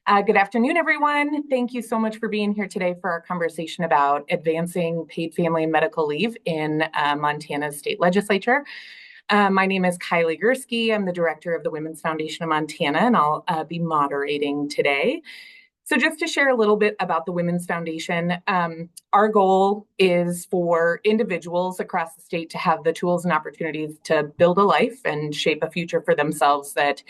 Good afternoon, everyone. Thank you so much for being here today for our conversation about advancing paid family and medical leave in Montana's state legislature. My name is Kylie Gursky. I'm the director of the Women's Foundation of Montana, and I'll be moderating today. So just to share a little bit about the Women's Foundation, our goal is for individuals across the state to have the tools and opportunities to build a life and shape a future for themselves that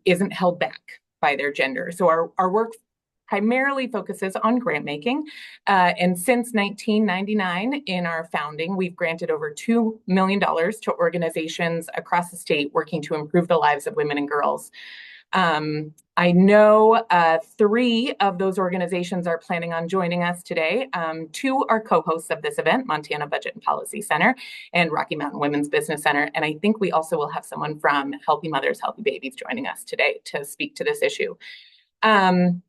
isn't held back by their gender. So our work primarily focuses on grant making. And since 1999, in our founding, we've granted over $2 million to organizations across the state working to improve the lives of women and girls. I know 3 of those organizations are planning on joining us today. 2 are co-hosts of this event, Montana Budget and Policy Center and Rocky Mountain Women's Business Center. And I think we also will have someone from Healthy Mothers, Healthy Babies joining us today to speak to this issue. Paid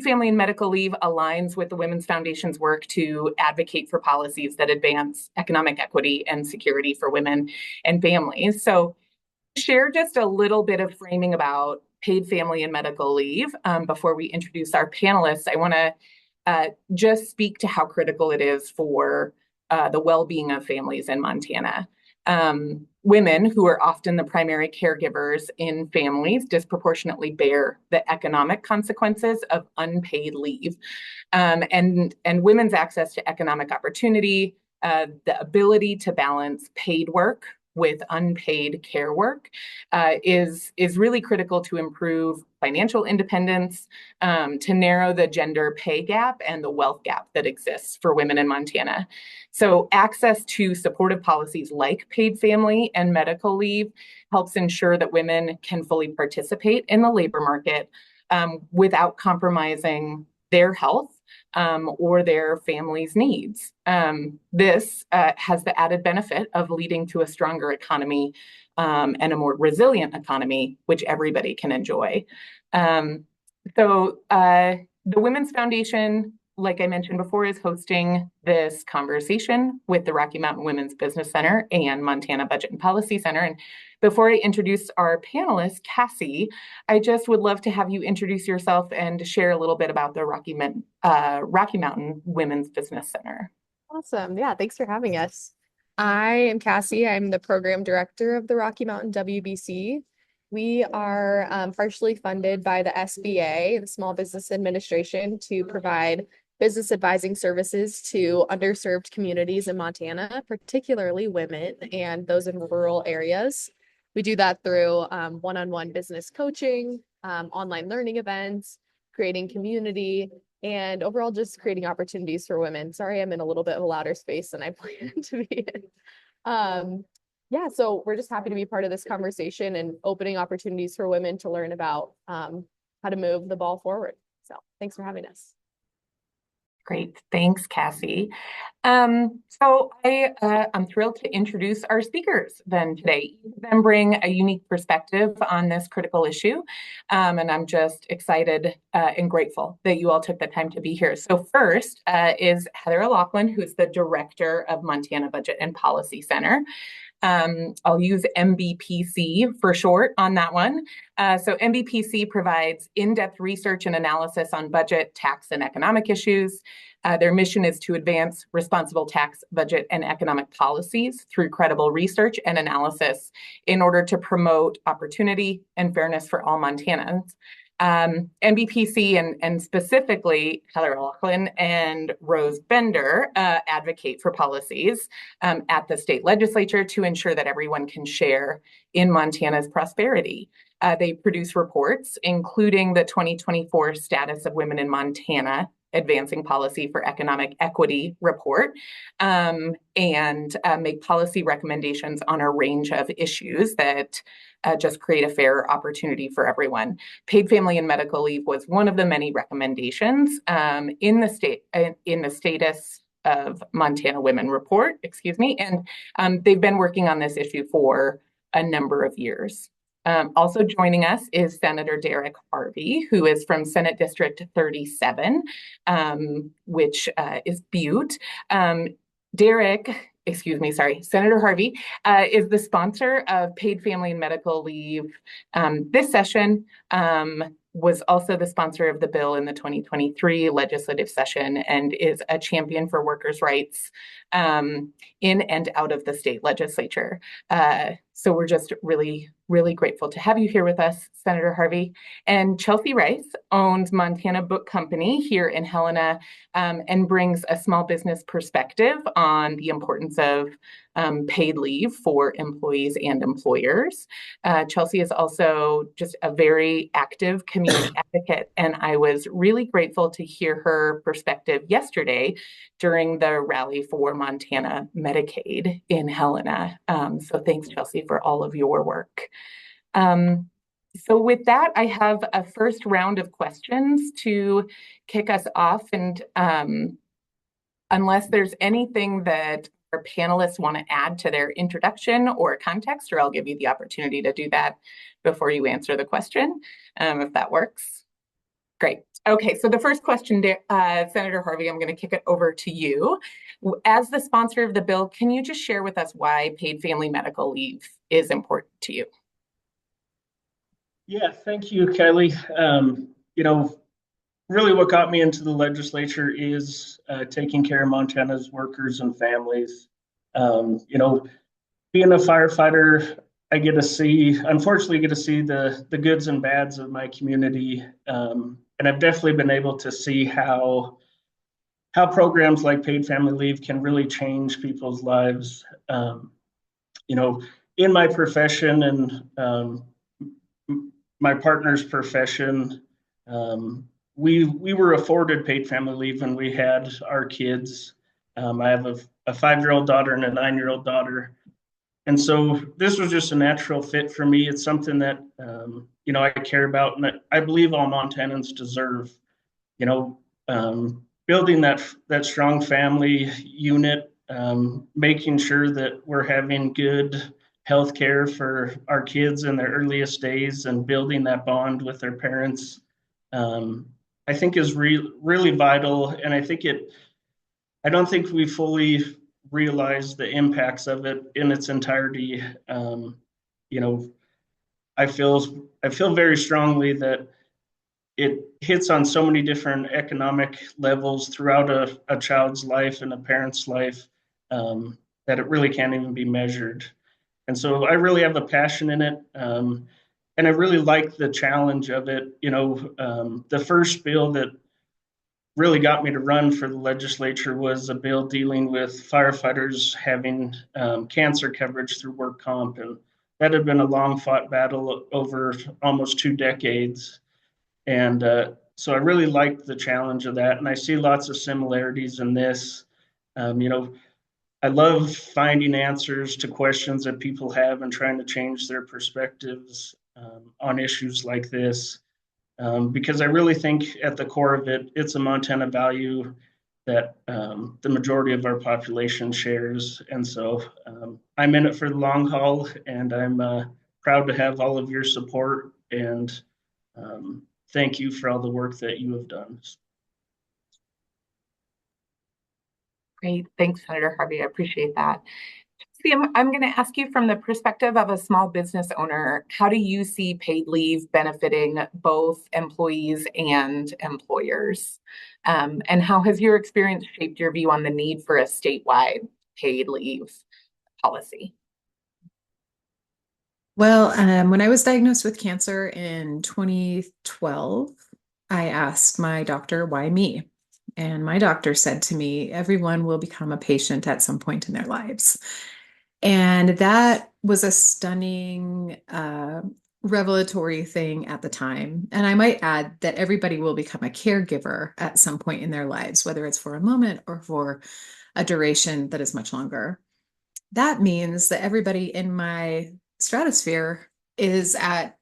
family and medical leave aligns with the Women's Foundation's work to advocate for policies that advance economic equity and security for women and families. So share just a little bit of framing about paid family and medical leave before we introduce our panelists. I want to just speak to how critical it is for the well-being of families in Montana. Women, who are often the primary caregivers in families, disproportionately bear the economic consequences of unpaid leave. And women's access to economic opportunity, the ability to balance paid work with unpaid care work is really critical to improve financial independence, to narrow the gender pay gap and the wealth gap that exists for women in Montana. So access to supportive policies like paid family and medical leave helps ensure that women can fully participate in the labor market without compromising their health or their family's needs. This has the added benefit of leading to a stronger economy and a more resilient economy, which everybody can enjoy. The Women's Foundation, like I mentioned before, is hosting this conversation with the Rocky Mountain Women's Business Center and Montana Budget and Policy Center. And before I introduce our panelist, Cassie, I just would love to have you introduce yourself and share a little bit about the Rocky Mountain Women's Business Center. Awesome. Yeah, thanks for having us. I am Cassie. I'm the program director of the Rocky Mountain WBC. We are partially funded by the SBA, the Small Business Administration, to provide business advising services to underserved communities in Montana, particularly women and those in rural areas. We do that through one-on-one business coaching, online learning events, creating community, and overall just creating opportunities for women. Sorry, I'm in a little bit of a louder space than I planned to be in. So we're just happy to be part of this conversation and opening opportunities for women to learn about how to move the ball forward. So thanks for having us. Great. Thanks, Cassie. I'm thrilled to introduce our speakers then today. Each of them bring a unique perspective on this critical issue. And I'm just excited and grateful that you all took the time to be here. So first is Heather O'Loughlin, who is the director of Montana Budget and Policy Center. I'll use MBPC for short on that one. So MBPC provides in-depth research and analysis on budget, tax, and economic issues. Their mission is to advance responsible tax, budget, and economic policies through credible research and analysis in order to promote opportunity and fairness for all Montanans. NBPC and specifically Heather O'Loughlin and Rose Bender advocate for policies at the state legislature to ensure that everyone can share in Montana's prosperity. They produce reports, including the 2024 Status of Women in Montana, Advancing Policy for Economic Equity report, and make policy recommendations on a range of issues that just create a fair opportunity for everyone. Paid family and medical leave was one of the many recommendations in the Status of Montana Women report, and they've been working on this issue for a number of years. Also joining us is Senator Derek Harvey, who is from Senate District 37, which is Butte. Derek Senator Harvey is the sponsor of paid family and medical leave this session, was also the sponsor of the bill in the 2023 legislative session, and is a champion for workers' rights in and out of the state legislature. So we're just really, really grateful to have you here with us, Senator Harvey. And Chelsea Rice owns Montana Book Company here in Helena, and brings a small business perspective on the importance of paid leave for employees and employers. Chelsea is also just a very active community advocate, and I was really grateful to hear her perspective yesterday during the rally for Montana Medicaid in Helena. So thanks, Chelsea, for all of your work. So with that, I have a first round of questions to kick us off. And unless there's anything that our panelists want to add to their introduction or context, or I'll give you the opportunity to do that before you answer the question, if that works. Great. Okay, so the first question, Senator Harvey, I'm going to kick it over to you. As the sponsor of the bill, can you just share with us why paid family medical leave is important to you? Yeah, thank you, Kelly. Really what got me into the legislature is taking care of Montana's workers and families. Being a firefighter, I unfortunately get to see the goods and bads of my community. And I've definitely been able to see how programs like paid family leave can really change people's lives. In my profession and my partner's profession, we were afforded paid family leave when we had our kids. I have a 5-year-old daughter and a 9-year-old daughter. And so this was just a natural fit for me. It's something that, I care about and that I believe all Montanans deserve. Building that strong family unit, making sure that we're having good health care for our kids in their earliest days and building that bond with their parents, I think is really vital. And I don't think we fully realize the impacts of it in its entirety. I feel very strongly that it hits on so many different economic levels throughout a child's life and a parent's life, that it really can't even be measured. And so I really have a passion in it. And I really like the challenge of it. The first bill that really got me to run for the legislature was a bill dealing with firefighters having cancer coverage through work comp. And that had been a long fought battle over almost 2 decades. And so I really liked the challenge of that. And I see lots of similarities in this. I love finding answers to questions that people have and trying to change their perspectives on issues like this. Because I really think at the core of it, it's a Montana value that the majority of our population shares. And so I'm in it for the long haul, and I'm proud to have all of your support. And thank you for all the work that you have done. Great. Thanks, Senator Harvey. I appreciate that. See, I'm going to ask you from the perspective of a small business owner, how do you see paid leave benefiting both employees and employers? And how has your experience shaped your view on the need for a statewide paid leave policy? Well, when I was diagnosed with cancer in 2012, I asked my doctor, why me? And my doctor said to me, everyone will become a patient at some point in their lives. And that was a stunning, revelatory thing at the time. And I might add that everybody will become a caregiver at some point in their lives, whether it's for a moment or for a duration that is much longer. That means that everybody in my stratosphere is at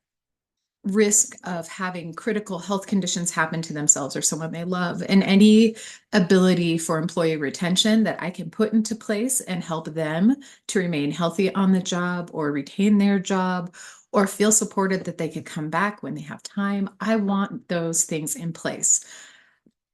risk of having critical health conditions happen to themselves or someone they love, and any ability for employee retention that I can put into place and help them to remain healthy on the job or retain their job or feel supported that they could come back when they have time. I want those things in place.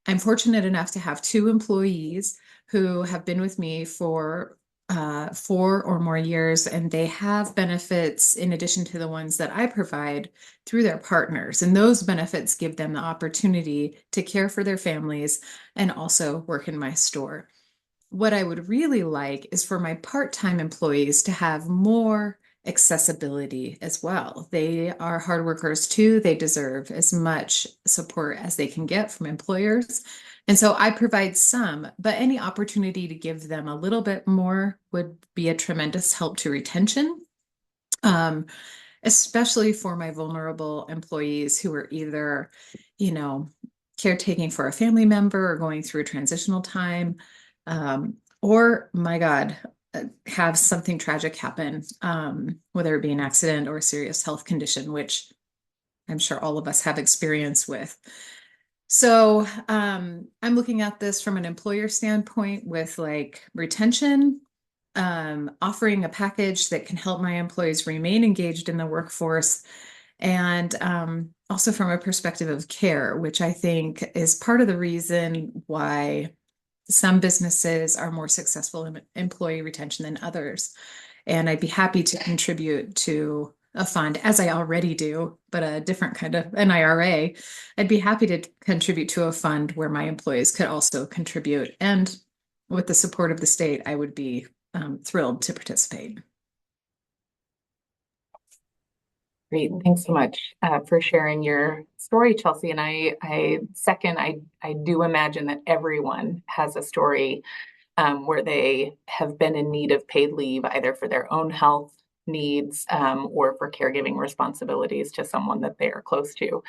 I'm fortunate enough to have 2 employees who have been with me for 4 or more years, and they have benefits in addition to the ones that I provide through their partners. And those benefits give them the opportunity to care for their families and also work in my store. What I would really like is for my part-time employees to have more accessibility as well. They are hard workers too. They deserve as much support as they can get from employers. And so I provide some, but any opportunity to give them a little bit more would be a tremendous help to retention. Especially for my vulnerable employees who are either, caretaking for a family member or going through a transitional time, or my God, have something tragic happen, whether it be an accident or a serious health condition, which I'm sure all of us have experience with. So I'm looking at this from an employer standpoint with like retention, offering a package that can help my employees remain engaged in the workforce, and also from a perspective of care, which I think is part of the reason why some businesses are more successful in employee retention than others. And I'd be happy to contribute to a fund, as I already do, but a different kind of an IRA. I'd be happy to contribute to a fund where my employees could also contribute. And with the support of the state, I would be thrilled to participate. Great. Thanks so much for sharing your story, Chelsea. And I second, I do imagine that everyone has a story where they have been in need of paid leave, either for their own health needs or for caregiving responsibilities to someone that they are close to.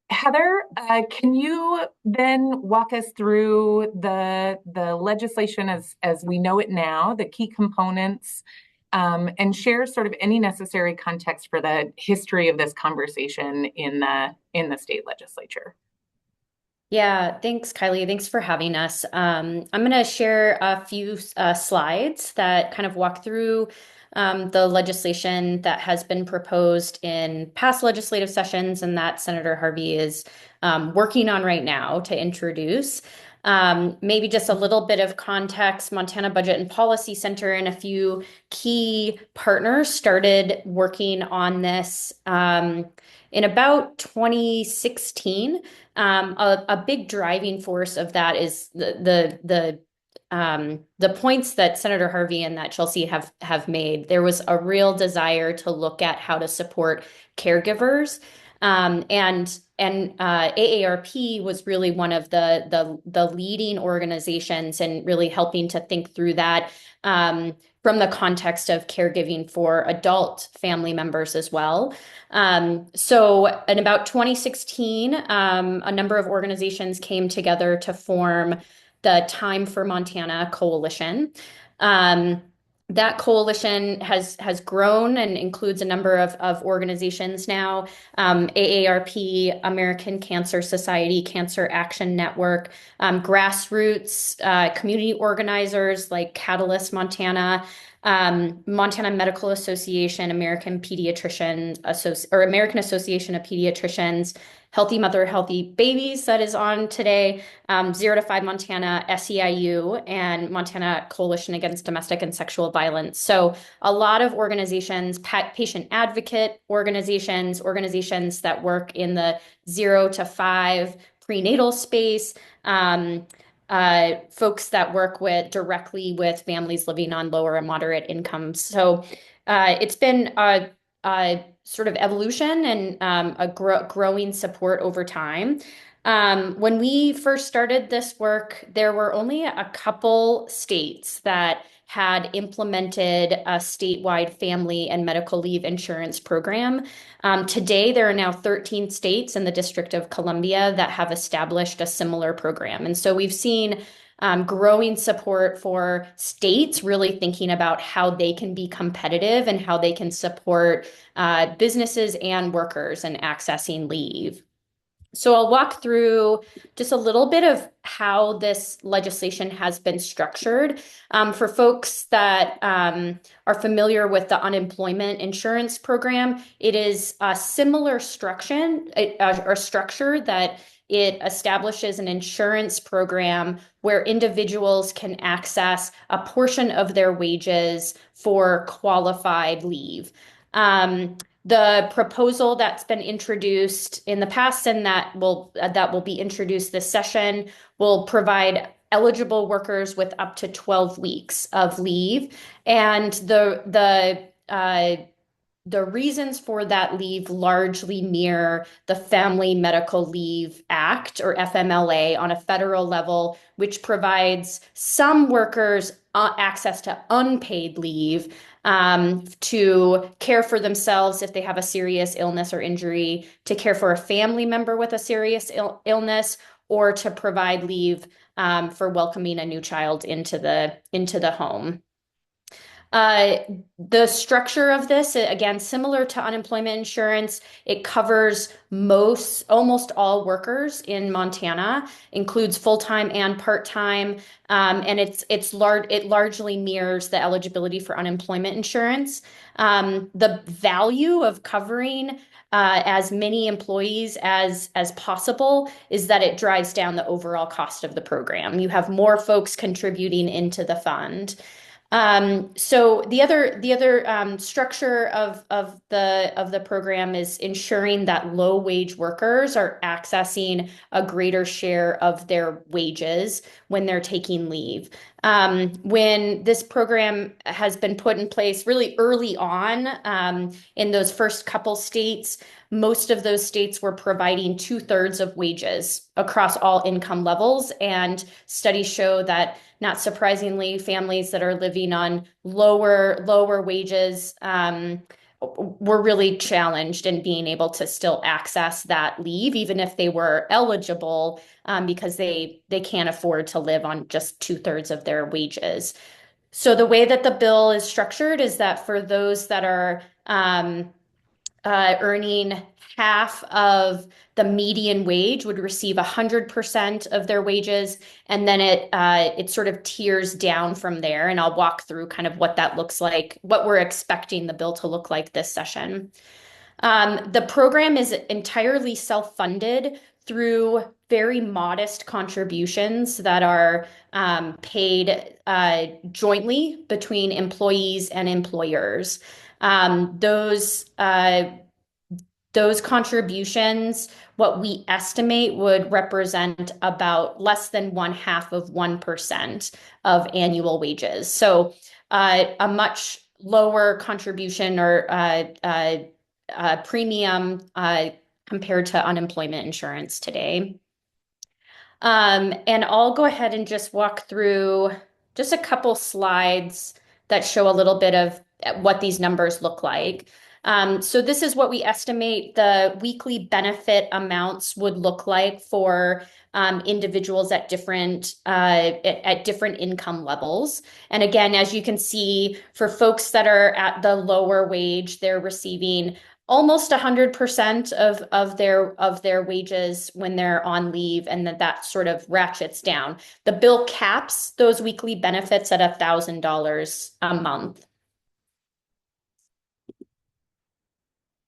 Heather, can you then walk us through the legislation as we know it now, the key components, and share sort of any necessary context for the history of this conversation in the state legislature? Yeah, thanks, Kylie. Thanks for having us. I'm going to share a few slides that kind of walk through the legislation that has been proposed in past legislative sessions and that Senator Harvey is working on right now to introduce. Maybe just a little bit of context. Montana Budget and Policy Center and a few key partners started working on this in about 2016. A big driving force of that is the points that Senator Harvey and that Chelsea have made. There was a real desire to look at how to support caregivers, and AARP was really one of the leading organizations and really helping to think through that from the context of caregiving for adult family members as well. So in about 2016, a number of organizations came together to form the Time for Montana Coalition. That coalition has grown and includes a number of organizations now, AARP, American Cancer Society, Cancer Action Network, grassroots community organizers like Catalyst Montana, Montana Medical Association, American Association of Pediatricians, Healthy Mother, Healthy Babies that is on today, 0 to 5 Montana, SEIU, and Montana Coalition Against Domestic and Sexual Violence. So a lot of organizations, patient advocate organizations that work in the 0 to 5 prenatal space, folks that work directly with families living on lower and moderate incomes. So it's been a sort of evolution and a growing support over time. When we first started this work, there were only a couple states that had implemented a statewide family and medical leave insurance program. Today, there are now 13 states in the District of Columbia that have established a similar program. And so we've seen growing support for states really thinking about how they can be competitive and how they can support businesses and workers in accessing leave. So I'll walk through just a little bit of how this legislation has been structured. For folks that are familiar with the unemployment insurance program, it is a similar structure, or structure that it establishes an insurance program where individuals can access a portion of their wages for qualified leave. The proposal that's been introduced in the past and that will be introduced this session will provide eligible workers with up to 12 weeks of leave, and the reasons for that leave largely mirror the Family Medical Leave Act, or FMLA, on a federal level, which provides some workers access to unpaid leave to care for themselves if they have a serious illness or injury, to care for a family member with a serious illness, or to provide leave for welcoming a new child into the home. The structure of this, again, similar to unemployment insurance, it covers almost all workers in Montana, includes full-time and part-time, and it largely mirrors the eligibility for unemployment insurance. The value of covering as many employees as possible is that it drives down the overall cost of the program. You have more folks contributing into the fund. So the other structure of the program is ensuring that low wage workers are accessing a greater share of their wages when they're taking leave. When this program has been put in place really early on, in those first couple states, most of those states were providing 2/3 of wages across all income levels, and studies show that, not surprisingly, families that are living on lower wages were really challenged in being able to still access that leave, even if they were eligible, because they can't afford to live on just 2/3 of their wages. So the way that the bill is structured is that for those that are earning half of the median wage would receive 100% of their wages, and then it sort of tiers down from there. And I'll walk through kind of what that looks like, what we're expecting the bill to look like this session. The program is entirely self-funded through very modest contributions that are paid jointly between employees and employers. Those contributions, what we estimate, would represent about less than 1/2 of 1% of annual wages. So a much lower contribution or premium compared to unemployment insurance today. And I'll go ahead and just walk through just a couple slides that show a little bit of what these numbers look like. So this is what we estimate the weekly benefit amounts would look like for individuals at different income levels. And again, as you can see, for folks that are at the lower wage, they're receiving almost 100% of their wages when they're on leave, and that sort of ratchets down. The bill caps those weekly benefits at $1,000 a month.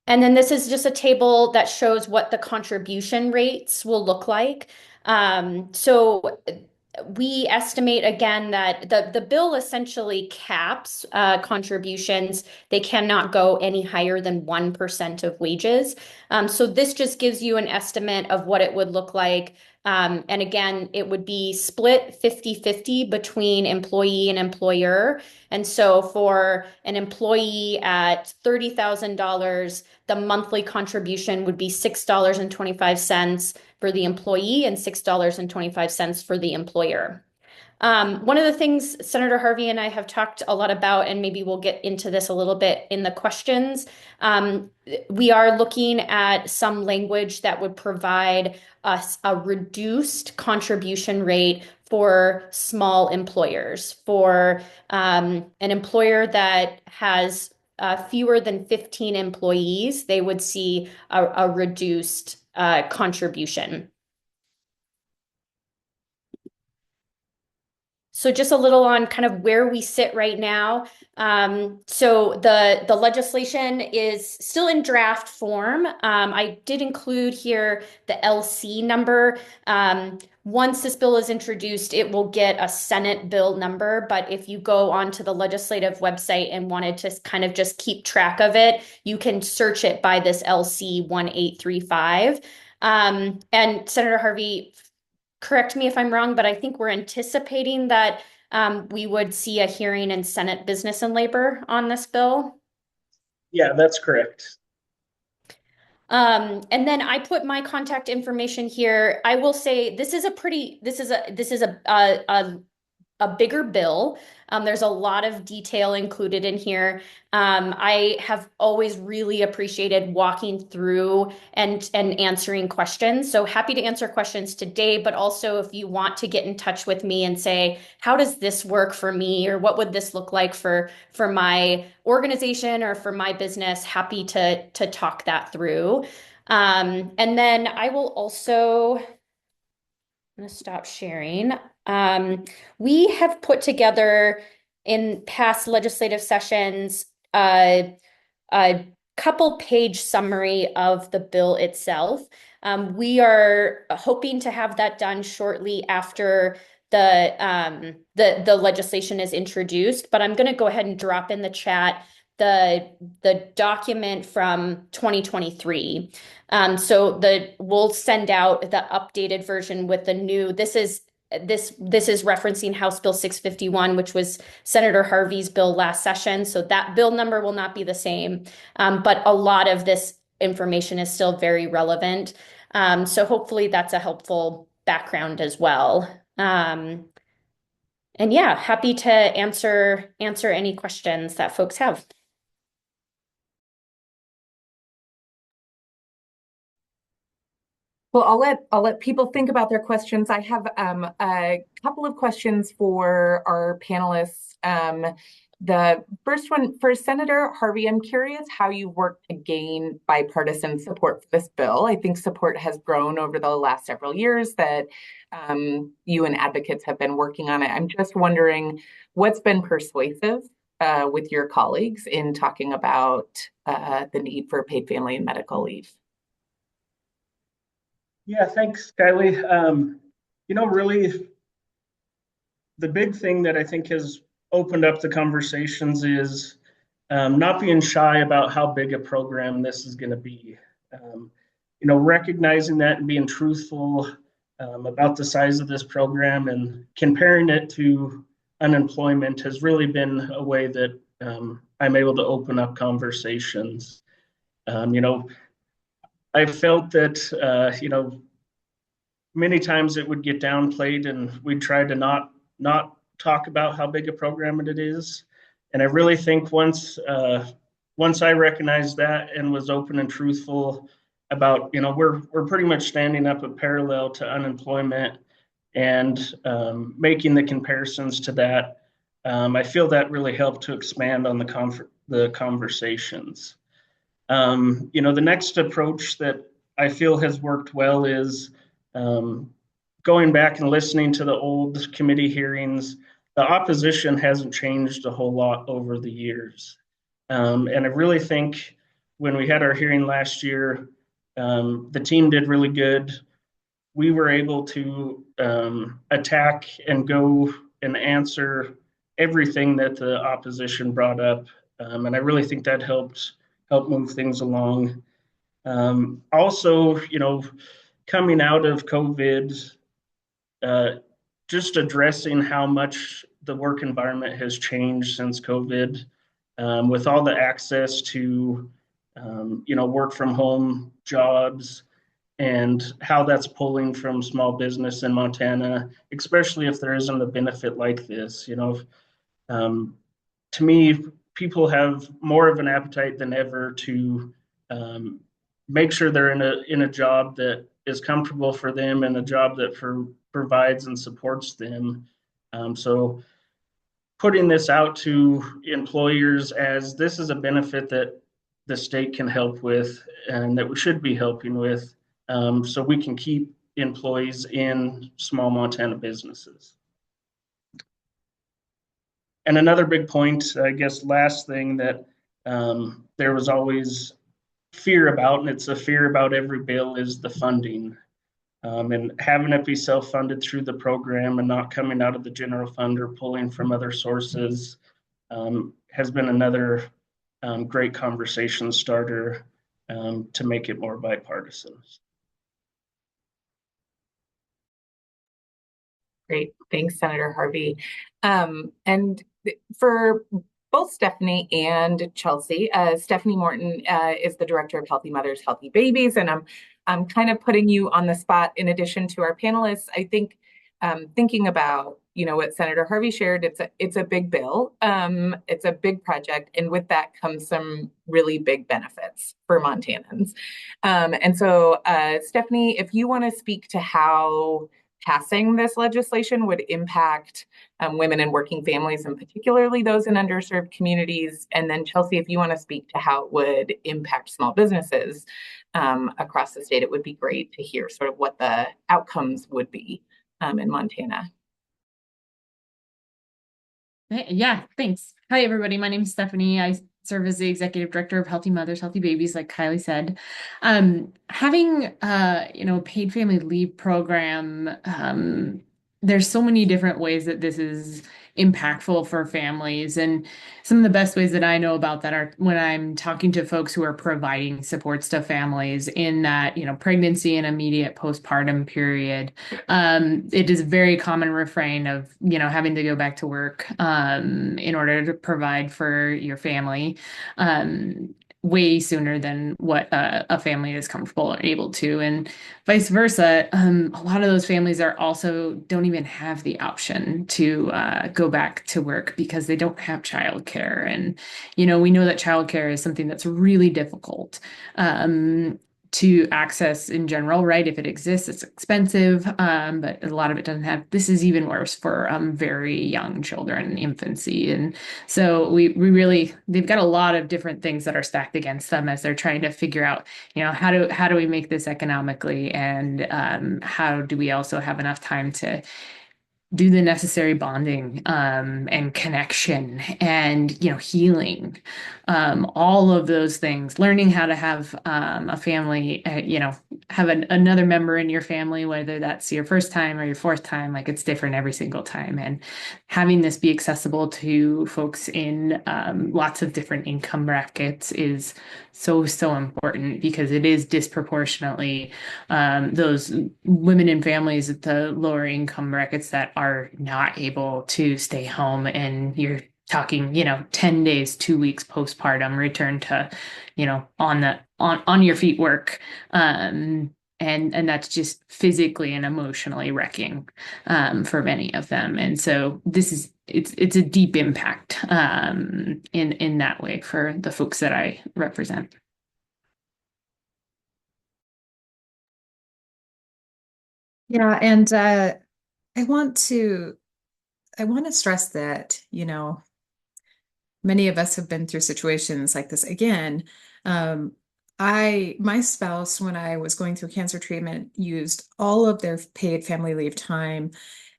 And then this is just a table that shows what the contribution rates will look like. So we estimate, again, that the bill essentially caps contributions. They cannot go any higher than 1% of wages. So this just gives you an estimate of what it would look like. And again, it would be split 50-50 between employee and employer. And so for an employee at $30,000, the monthly contribution would be $6.25 for the employee and $6.25 for the employer. One of the things Senator Harvey and I have talked a lot about, and maybe we'll get into this a little bit in the questions, we are looking at some language that would provide us a reduced contribution rate for small employers. For an employer that has fewer than 15 employees, they would see a reduced contribution. So just a little on kind of where we sit right now. So the legislation is still in draft form. I did include here the LC number. Once this bill is introduced, it will get a Senate bill number. But if you go onto the legislative website and wanted to kind of just keep track of it, you can search it by this LC 1835. And Senator Harvey, correct me if I'm wrong, but I think we're anticipating that we would see a hearing in Senate Business and Labor on this bill. Yeah, that's correct. And then I put my contact information here. I will say this is a bigger bill. There's a lot of detail included in here. I have always really appreciated walking through and answering questions. So happy to answer questions today, but also if you want to get in touch with me and say, how does this work for me? Or what would this look like for my organization or for my business? Happy to talk that through. And then I will also, I'm going to stop sharing. We have put together in past legislative sessions a couple page summary of the bill itself. We are hoping to have that done shortly after the legislation is introduced, but I'm going to go ahead and drop in the chat the document from 2023. So we'll send out the updated version with the new. This is referencing House Bill 651, which was Senator Harvey's bill last session. So that bill number will not be the same, but a lot of this information is still very relevant. So hopefully that's a helpful background as well. And yeah, happy to answer any questions that folks have. Well, I'll let people think about their questions. I have a couple of questions for our panelists. The first one for Senator Harvey, I'm curious how you worked to gain bipartisan support for this bill. I think support has grown over the last several years that you and advocates have been working on it. I'm just wondering what's been persuasive with your colleagues in talking about the need for paid family and medical leave. Yeah, thanks, Kylie. Really, the big thing that I think has opened up the conversations is not being shy about how big a program this is going to be. Recognizing that and being truthful about the size of this program and comparing it to unemployment has really been a way that I'm able to open up conversations. I felt that, many times it would get downplayed and we'd try to not talk about how big a program it is. And I really think once I recognized that and was open and truthful about, we're pretty much standing up a parallel to unemployment and making the comparisons to that, I feel that really helped to expand on the conversations. The next approach that I feel has worked well is going back and listening to the old committee hearings. The opposition hasn't changed a whole lot over the years. And I really think when we had our hearing last year, the team did really good. We were able to attack and go and answer everything that the opposition brought up. And I really think that helped move things along. Also, coming out of COVID, just addressing how much the work environment has changed since COVID, with all the access to, work from home jobs and how that's pulling from small business in Montana, especially if there isn't a benefit like this. To me, people have more of an appetite than ever to make sure they're in a job that is comfortable for them and a job that provides and supports them. So putting this out to employers as this is a benefit that the state can help with and that we should be helping with, so we can keep employees in small Montana businesses. And another big point, I guess, last thing that there was always fear about, and it's a fear about every bill, is the funding. And having it be self-funded through the program and not coming out of the general fund or pulling from other sources has been another great conversation starter to make it more bipartisan. Great. Thanks, Senator Harvey. And for both Stephanie and Chelsea, Stephanie Morton is the Director of Healthy Mothers, Healthy Babies, and I'm kind of putting you on the spot in addition to our panelists. I think thinking about, you know, what Senator Harvey shared, it's a big bill, it's a big project, and with that comes some really big benefits for Montanans. And so, Stephanie, if you want to speak to how passing this legislation would impact women and working families, and particularly those in underserved communities. And then Chelsea, if you want to speak to how it would impact small businesses across the state, it would be great to hear sort of what the outcomes would be in Montana. Yeah, thanks. Hi, everybody. My name is Stephanie. I serve as the Executive Director of Healthy Mothers, Healthy Babies, like Kylie said. Having a paid family leave program, there's so many different ways that this is impactful for families. And some of the best ways that I know about that are when I'm talking to folks who are providing supports to families in that, pregnancy and immediate postpartum period. It is a very common refrain of, having to go back to work in order to provide for your family. Way sooner than what a family is comfortable or able to, and vice versa. A lot of those families don't even have the option to go back to work because they don't have childcare. And, we know that childcare is something that's really difficult to access in general, right? If it exists, it's expensive, but a lot of it doesn't have. This is even worse for very young children, infancy. And so they've got a lot of different things that are stacked against them as they're trying to figure out, how do we make this economically, and how do we also have enough time to do the necessary bonding and connection and healing, all of those things, learning how to have a family, have another member in your family, whether that's your first time or your fourth time, like it's different every single time, and having this be accessible to folks in lots of different income brackets is so important, because it is disproportionately those women and families at the lower income brackets that are not able to stay home, and you're talking 10 days, 2 weeks postpartum, return to on your feet work, and that's just physically and emotionally wrecking for many of them. And so it's a deep impact in that way for the folks that I represent. Yeah, and I want to stress that, many of us have been through situations like this. Again, my spouse, when I was going through cancer treatment, used all of their paid family leave time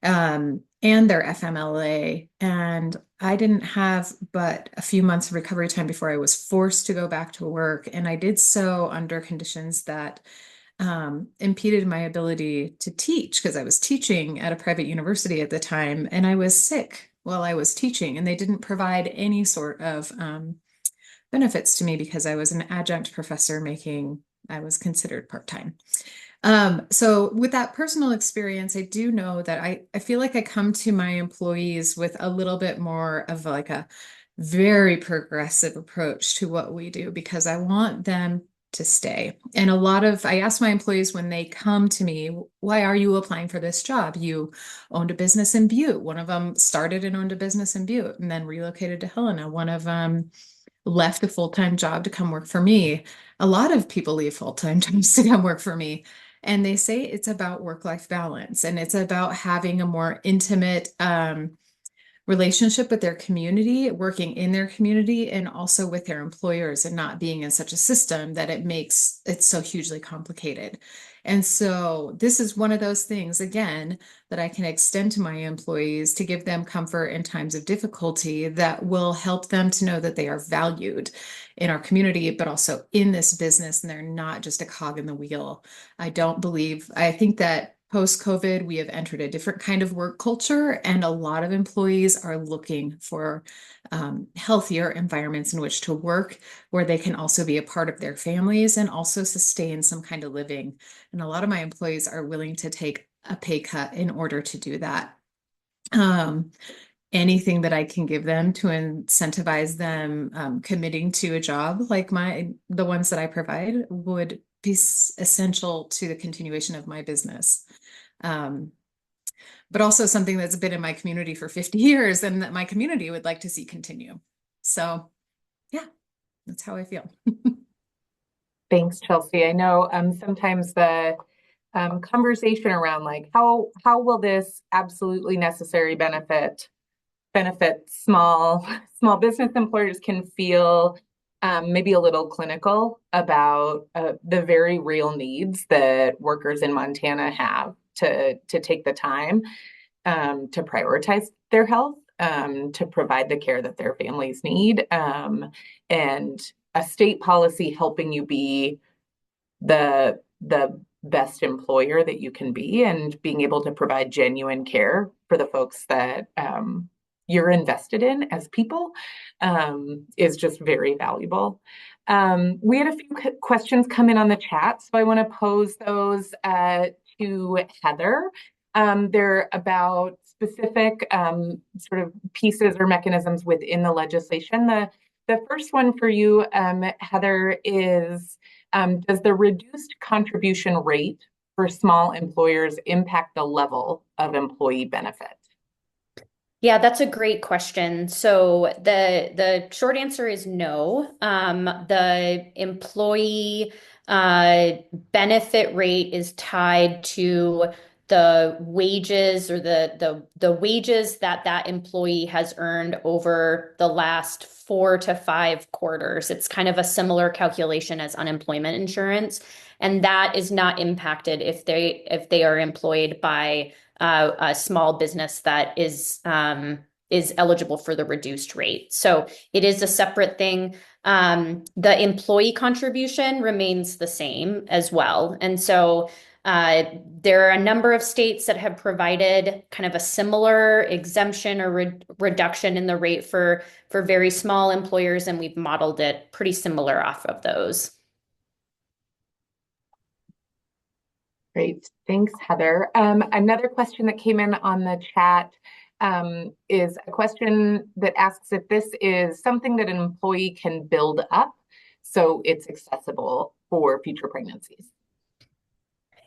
and their FMLA. And I didn't have but a few months of recovery time before I was forced to go back to work. And I did so under conditions that impeded my ability to teach, because I was teaching at a private university at the time, and I was sick while I was teaching, and they didn't provide any sort of benefits to me because I was an adjunct professor I was considered part-time. So with that personal experience, I do know that I feel like I come to my employees with a little bit more of like a very progressive approach to what we do, because I want them to stay. And I ask my employees when they come to me, why are you applying for this job? You owned a business in Butte. One of them started and owned a business in Butte and then relocated to Helena. One of them left a full-time job to come work for me. A lot of people leave full-time jobs to come work for me. And they say it's about work-life balance, and it's about having a more intimate relationship with their community, working in their community, and also with their employers, and not being in such a system that it makes it so hugely complicated. And so this is one of those things, again, that I can extend to my employees to give them comfort in times of difficulty that will help them to know that they are valued in our community, but also in this business, and they're not just a cog in the wheel. I think that post-COVID, we have entered a different kind of work culture, and a lot of employees are looking for healthier environments in which to work, where they can also be a part of their families and also sustain some kind of living. And a lot of my employees are willing to take a pay cut in order to do that. Anything that I can give them to incentivize them committing to a job like the ones that I provide would be essential to the continuation of my business. But also something that's been in my community for 50 years and that my community would like to see continue. So yeah, that's how I feel. Thanks, Chelsea. I know sometimes the conversation around like how will this absolutely necessary benefit small business employers can feel maybe a little clinical about the very real needs that workers in Montana have to take the time to prioritize their health, to provide the care that their families need, and a state policy helping you be the best employer that you can be, and being able to provide genuine care for the folks that you're invested in as people is just very valuable. We had a few questions come in on the chat, so I want to pose those to Heather. They're about specific sort of pieces or mechanisms within the legislation. The first one for you, Heather, is does the reduced contribution rate for small employers impact the level of employee benefit? Yeah, that's a great question. So the short answer is no. The employee benefit rate is tied to the wages or the wages that employee has earned over the last 4 to 5 quarters. It's kind of a similar calculation as unemployment insurance, and that is not impacted if they are employed by a small business that is eligible for the reduced rate. So it is a separate thing. The employee contribution remains the same as well. And so there are a number of states that have provided kind of a similar exemption or reduction in the rate for very small employers, and we've modeled it pretty similar off of those. Great. Thanks, Heather. Another question that came in on the chat is a question that asks if this is something that an employee can build up so it's accessible for future pregnancies.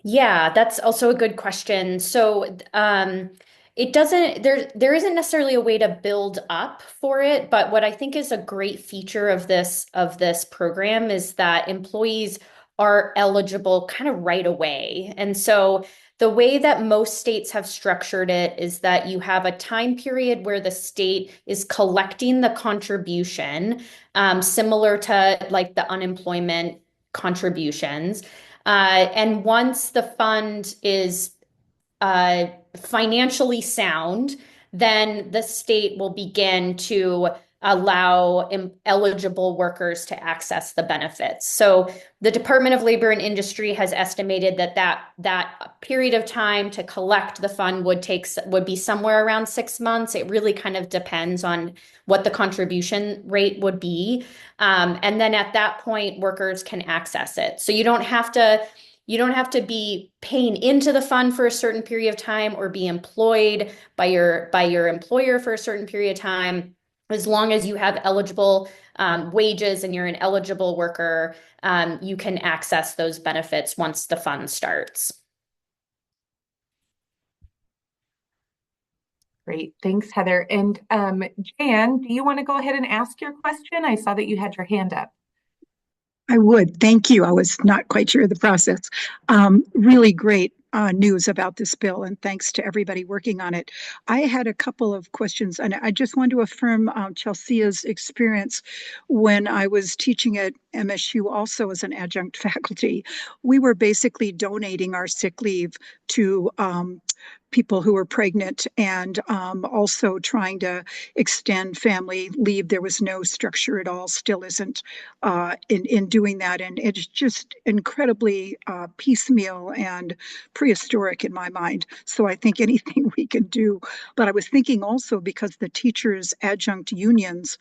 Yeah, that's also a good question. So it doesn't, there isn't necessarily a way to build up for it, but what I think is a great feature of this program is that employees are eligible kind of right away. And so the way that most states have structured it is that you have a time period where the state is collecting the contribution, similar to like the unemployment contributions. And once the fund is financially sound, then the state will begin to allow eligible workers to access the benefits. So the Department of Labor and Industry has estimated that period of time to collect the fund would be somewhere around 6 months. It really kind of depends on what the contribution rate would be. And then at that point, workers can access it. So you don't have to be paying into the fund for a certain period of time or be employed by your employer for a certain period of time. As long as you have eligible wages and you're an eligible worker, you can access those benefits once the fund starts. Great. Thanks, Heather. And Jan, do you want to go ahead and ask your question? I saw that you had your hand up. I would. Thank you. I was not quite sure of the process. Really great news about this bill, and thanks to everybody working on it. I had a couple of questions, and I just want to affirm Chelsea's experience when I was teaching at MSU, also as an adjunct faculty. We were basically donating our sick leave to people who were pregnant, and also trying to extend family leave. There was no structure at all, still isn't, in doing that. And it's just incredibly piecemeal and prehistoric in my mind. So I think anything we can do. But I was thinking also, because the teachers' adjunct unions,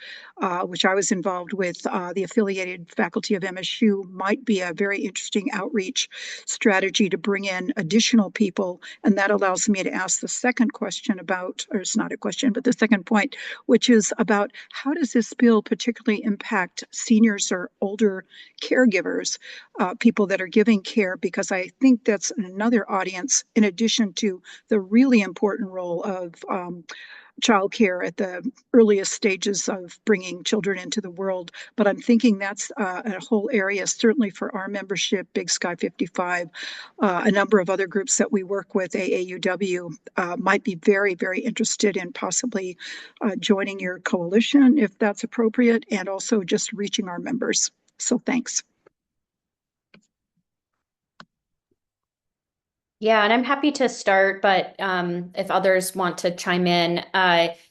which I was involved with, the affiliated faculty of MSU, might be a very interesting outreach strategy to bring in additional people. And that allows me to ask the second question about, or it's not a question, but the second point, which is about how does this bill particularly impact seniors or older caregivers, people that are giving care? Because I think that's another audience, in addition to the really important role of childcare at the earliest stages of bringing children into the world. But I'm thinking that's a whole area, certainly for our membership, Big Sky 55, a number of other groups that we work with, AAUW, might be very, very interested in possibly joining your coalition, if that's appropriate, and also just reaching our members. So thanks. Yeah, and I'm happy to start, but if others want to chime in,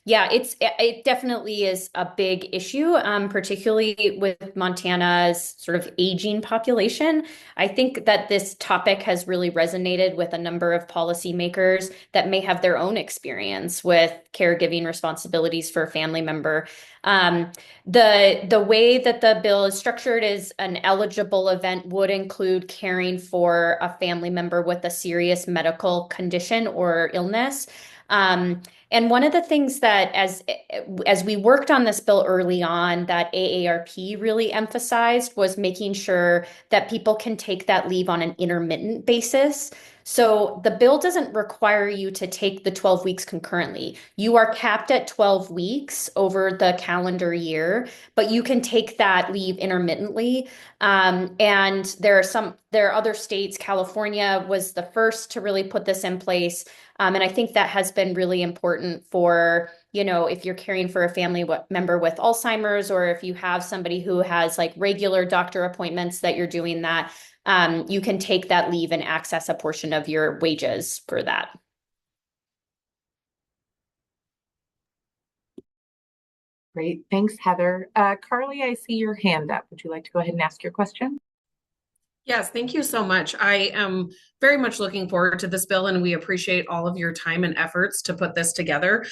yeah, it definitely is a big issue, particularly with Montana's sort of aging population. I think that this topic has really resonated with a number of policymakers that may have their own experience with caregiving responsibilities for a family member. The way that the bill is structured is an eligible event would include caring for a family member with a serious medical condition or illness. And one of the things that as we worked on this bill early on, that AARP really emphasized was making sure that people can take that leave on an intermittent basis. So the bill doesn't require you to take the 12 weeks concurrently. You are capped at 12 weeks over the calendar year, but you can take that leave intermittently. And there are other states. California was the first to really put this in place. And I think that has been really important for, if you're caring for a family member with Alzheimer's, or if you have somebody who has like regular doctor appointments that you're doing that, you can take that leave and access a portion of your wages for that. Great. Thanks, Heather. Carly, I see your hand up. Would you like to go ahead and ask your question? Yes, thank you so much. I am very much looking forward to this bill, and we appreciate all of your time and efforts to put this together.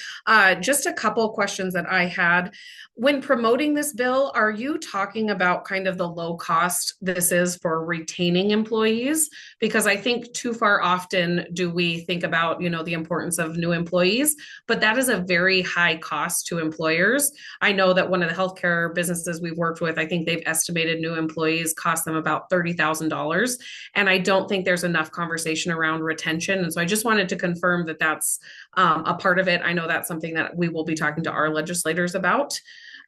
Just a couple of questions that I had. When promoting this bill, are you talking about kind of the low cost this is for retaining employees? Because I think too far often do we think about, the importance of new employees, but that is a very high cost to employers. I know that one of the healthcare businesses we've worked with, I think they've estimated new employees cost them about $30,000. And I don't think there's enough conversation around retention. And so I just wanted to confirm that that's a part of it. I know that's something that we will be talking to our legislators about.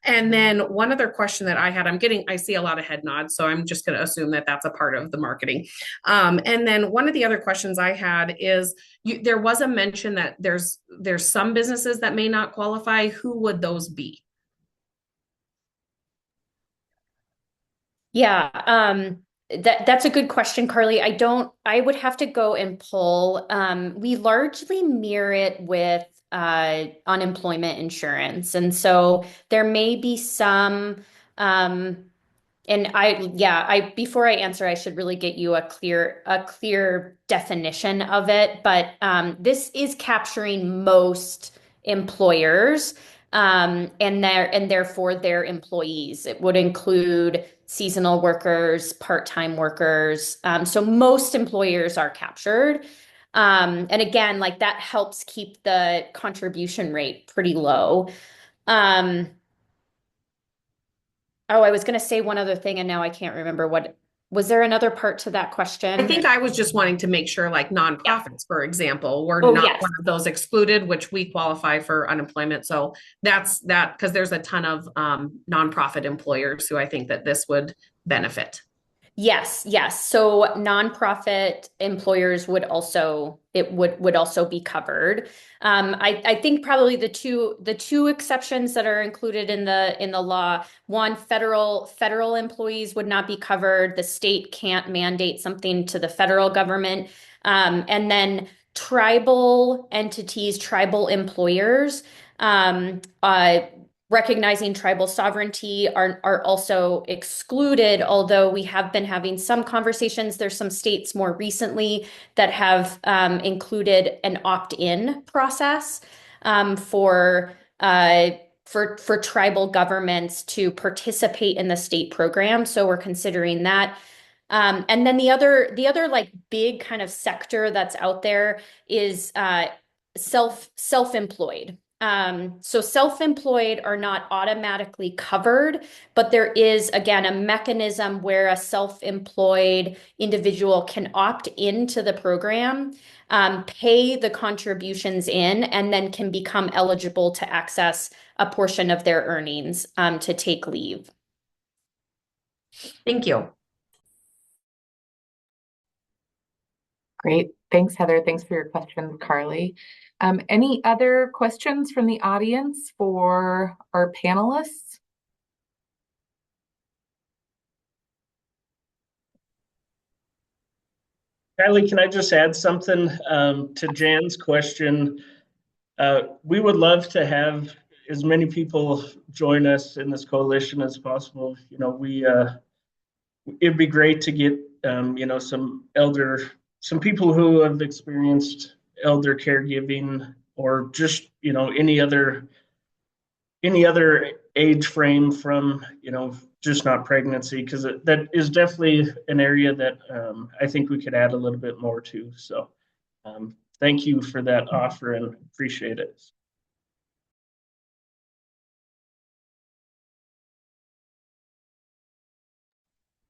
And then one other question that I had, I see a lot of head nods, so I'm just going to assume that that's a part of the marketing. And then one of the other questions I had is, there was a mention that there's some businesses that may not qualify. Who would those be? Yeah, that's a good question, Carly. I would have to go and pull. We largely mirror it with unemployment insurance. And so there may be some, before I answer, I should really get you a clear definition of it. But this is capturing most employers, and therefore their employees. It would include seasonal workers, part-time workers. So most employers are captured. And again, like that helps keep the contribution rate pretty low. I was going to say one other thing, and now I can't remember was there another part to that question? I think I was just wanting to make sure, like nonprofits, for example, were not one of those excluded, which we qualify for unemployment. So that's that, because there's a ton of nonprofit employers who I think that this would benefit. Yes, yes. So nonprofit employers would also would also be covered. I think probably the two exceptions that are included in the law, one, federal employees would not be covered. The state can't mandate something to the federal government. And then tribal entities, tribal employers, um, uh, recognizing tribal sovereignty are also excluded, although we have been having some conversations. There's some states more recently that have included an opt-in process for tribal governments to participate in the state program. So we're considering that. And then the other like big kind of sector that's out there is self-employed. So self-employed are not automatically covered, but there is, again, a mechanism where a self-employed individual can opt into the program, pay the contributions in, and then can become eligible to access a portion of their earnings to take leave. Thank you. Great. Thanks, Heather. Thanks for your questions, Carly. Any other questions from the audience for our panelists? Kylie, can I just add something to Jan's question? We would love to have as many people join us in this coalition as possible. You know, it'd be great to get some people who have experienced elder caregiving, or just any other age frame from just not pregnancy, because that is definitely an area that I think we could add a little bit more to. So thank you for that offer and appreciate it.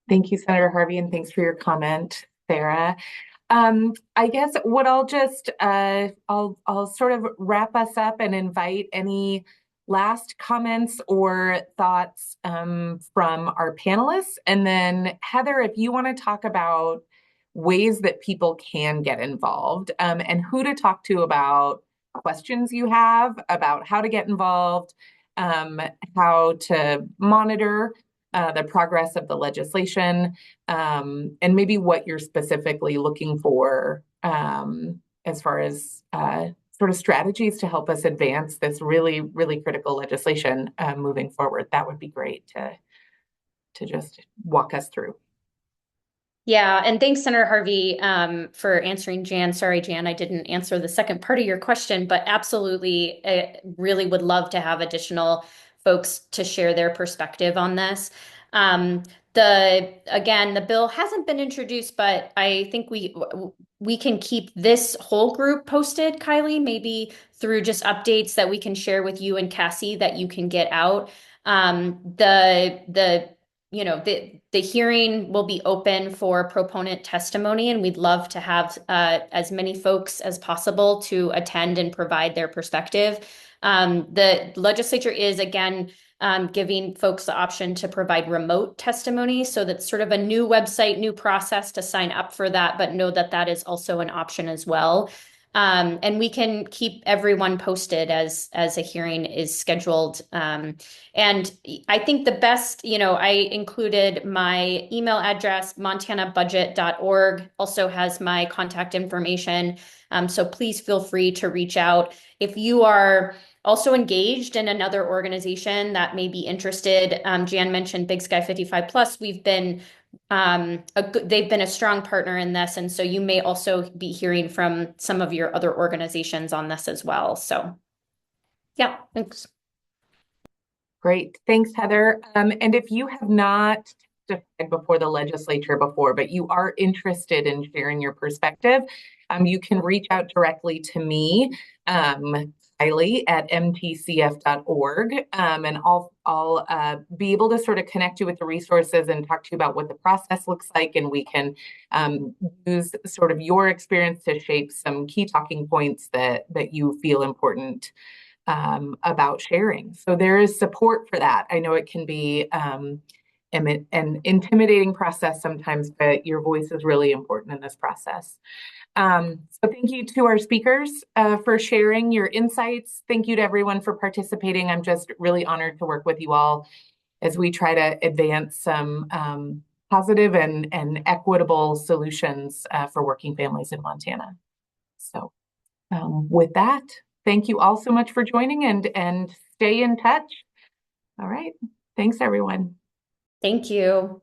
Thank you, Senator Harvey, and thanks for your comment, Sarah. I guess what I'll just I'll sort of wrap us up and invite any last comments or thoughts from our panelists. And then Heather, if you want to talk about ways that people can get involved and who to talk to about questions you have about how to get involved, how to monitor the progress of the legislation, and maybe what you're specifically looking for as far as sort of strategies to help us advance this really, really critical legislation moving forward. That would be great to just walk us through. Yeah, and thanks, Senator Harvey, for answering Jan. Sorry, Jan, I didn't answer the second part of your question, but absolutely, I really would love to have additional folks to share their perspective on this. The bill hasn't been introduced, but I think we can keep this whole group posted, Kylie, maybe through just updates that we can share with you and Cassie that you can get out. The hearing will be open for proponent testimony, and we'd love to have as many folks as possible to attend and provide their perspective. The legislature is, again, giving folks the option to provide remote testimony. So that's sort of a new website, new process to sign up for that, but know that that is also an option as well. And we can keep everyone posted as a hearing is scheduled. And I think the best, I included my email address, montanabudget.org, also has my contact information. So please feel free to reach out. If you are also engaged in another organization that may be interested, Jan mentioned Big Sky 55 Plus. We've been they've been a strong partner in this, and so you may also be hearing from some of your other organizations on this as well. So, yeah, thanks. Great, thanks, Heather. And if you have not testified before the legislature before, but you are interested in sharing your perspective, you can reach out directly to me, Kylie at mtcf.org, and I'll be able to sort of connect you with the resources and talk to you about what the process looks like, and we can use sort of your experience to shape some key talking points that you feel important about sharing. So there is support for that. I know it can be an intimidating process sometimes, but your voice is really important in this process. So thank you to our speakers for sharing your insights. Thank you to everyone for participating. I'm just really honored to work with you all as we try to advance some positive and equitable solutions for working families in Montana. So with that, thank you all so much for joining and stay in touch. All right. Thanks, everyone. Thank you.